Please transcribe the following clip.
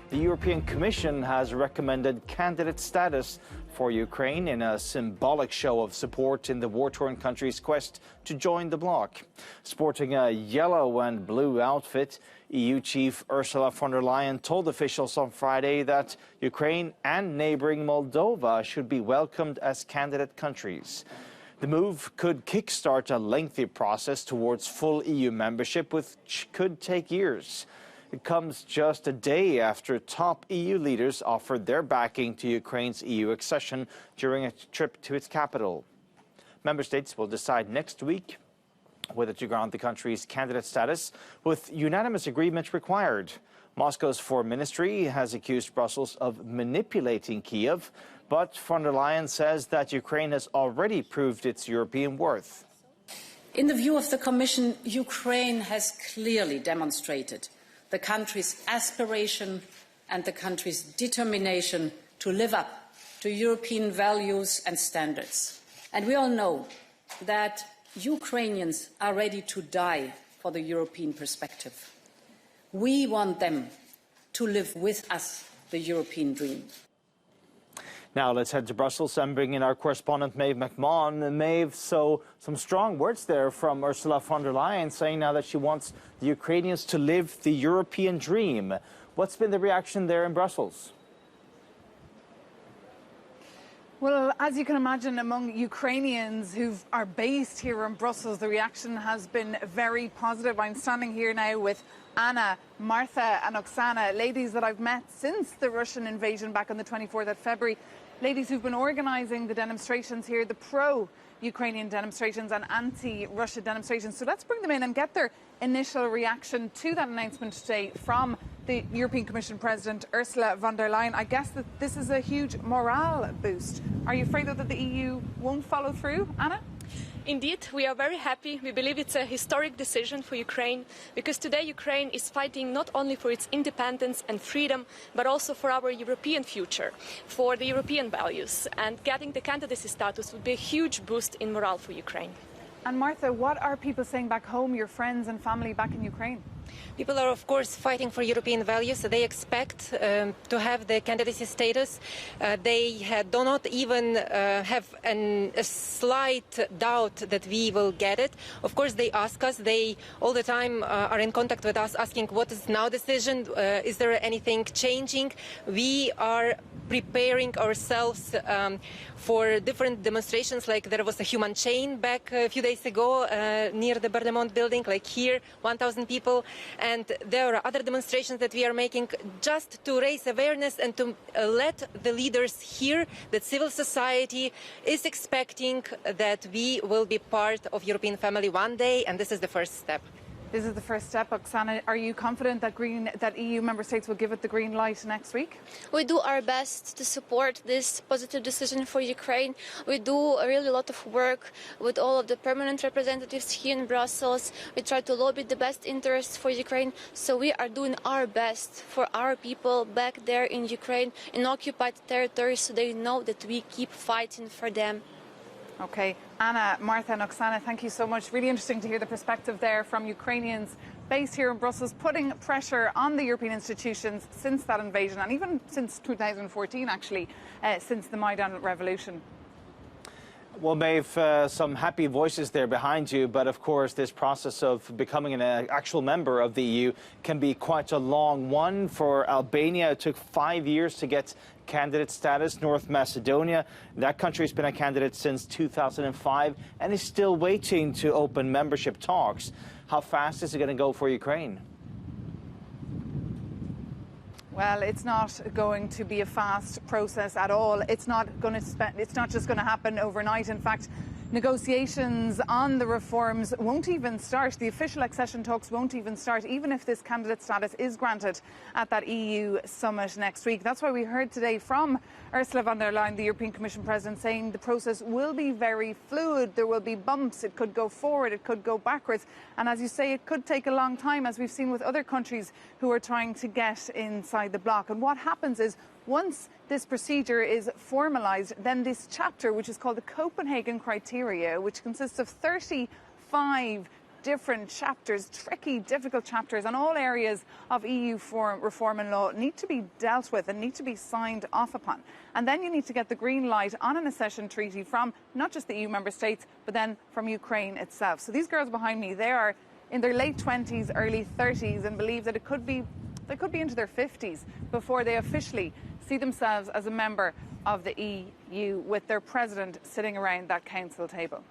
The European Commission has recommended candidate status for Ukraine in a symbolic show of support in the war-torn country's quest to join the bloc. Sporting a yellow and blue outfit, EU Chief Ursula von der Leyen told officials on Friday that Ukraine and neighboring Moldova should be welcomed as candidate countries. The move could kickstart a lengthy process towards full EU membership, which could take years. It comes just a day after top EU leaders offered their backing to Ukraine's EU accession during a trip to its capital. Member states will decide next week whether to grant the country's candidate status, with unanimous agreement required. Moscow's Foreign Ministry has accused Brussels of manipulating Kiev, but von der Leyen says that Ukraine has already proved its European worth. In the view of the Commission, Ukraine has clearly demonstrated the country's aspiration and the country's determination to live up to European values and standards. And we all know that Ukrainians are ready to die for the European perspective. We want them to live with us the European dream. Now let's head to Brussels and bring in our correspondent Maeve McMahon. Maeve, so some strong words there from Ursula von der Leyen saying now that she wants the Ukrainians to live the European dream. What's been the reaction there in Brussels? Well, as you can imagine, among Ukrainians who are based here in Brussels, the reaction has been very positive. I'm standing here now with Anna, Martha and Oksana, ladies that I've met since the Russian invasion back on the 24th of February. Ladies who've been organising the demonstrations here, the pro-Ukrainian demonstrations and anti-Russia demonstrations. So let's bring them in and get their initial reaction to that announcement today from the European Commission President Ursula von der Leyen. I guess that this is a huge morale boost. Are you afraid that the EU won't follow through, Anna? Indeed, we are very happy. We believe it's a historic decision for Ukraine because today Ukraine is fighting not only for its independence and freedom, but also for our European future, for the European values. And getting the candidacy status would be a huge boost in morale for Ukraine. And Martha, what are people saying back home, your friends and family back in Ukraine? People are, of course, fighting for European values. They expect to have the candidacy status. They do not even have a slight doubt that we will get it. Of course, they ask us. They all the time are in contact with us, asking what is now decision. Is there anything changing? We are preparing ourselves for different demonstrations. Like there was a human chain back a few days ago near the Berlemont building, like here, 1,000 people. And there are other demonstrations that we are making just to raise awareness and to let the leaders hear that civil society is expecting that we will be part of European family one day, and this is the first step. This is the first step. Oksana, are you confident that EU member states will give it the green light next week? We do our best to support this positive decision for Ukraine. We do a really lot of work with all of the permanent representatives here in Brussels. We try to lobby the best interests for Ukraine. So we are doing our best for our people back there in Ukraine, in occupied territories, so they know that we keep fighting for them. Okay, Anna, Martha and Oksana, thank you so much. Really interesting to hear the perspective there from Ukrainians based here in Brussels, putting pressure on the European institutions since that invasion and even since 2014, actually, since the Maidan revolution. Well, Maeve, some happy voices there behind you, but of course this process of becoming an actual member of the EU can be quite a long one. For Albania, it took 5 years to get candidate status. North Macedonia, that country has been a candidate since 2005 and is still waiting to open membership talks. How fast is it going to go for Ukraine? Well, it's not going to be a fast process at all. It's not just going to happen overnight. In fact, negotiations on the reforms won't even start. The official accession talks won't even start, even if this candidate status is granted at that EU summit next week. That's why we heard today from Ursula von der Leyen, the European Commission President, saying the process will be very fluid. There will be bumps. It could go forward. It could go backwards. And as you say, it could take a long time, as we've seen with other countries who are trying to get inside the bloc. And what happens is, once this procedure is formalised, then this chapter, which is called the Copenhagen Criteria, which consists of 35 different chapters, tricky, difficult chapters on all areas of EU reform and law need to be dealt with and need to be signed off upon. And then you need to get the green light on an accession treaty from not just the EU member states, but then from Ukraine itself. So these girls behind me, they are in their late 20s, early 30s, and believe that they could be into their 50s before they officially see themselves as a member of the EU, with their president sitting around that council table.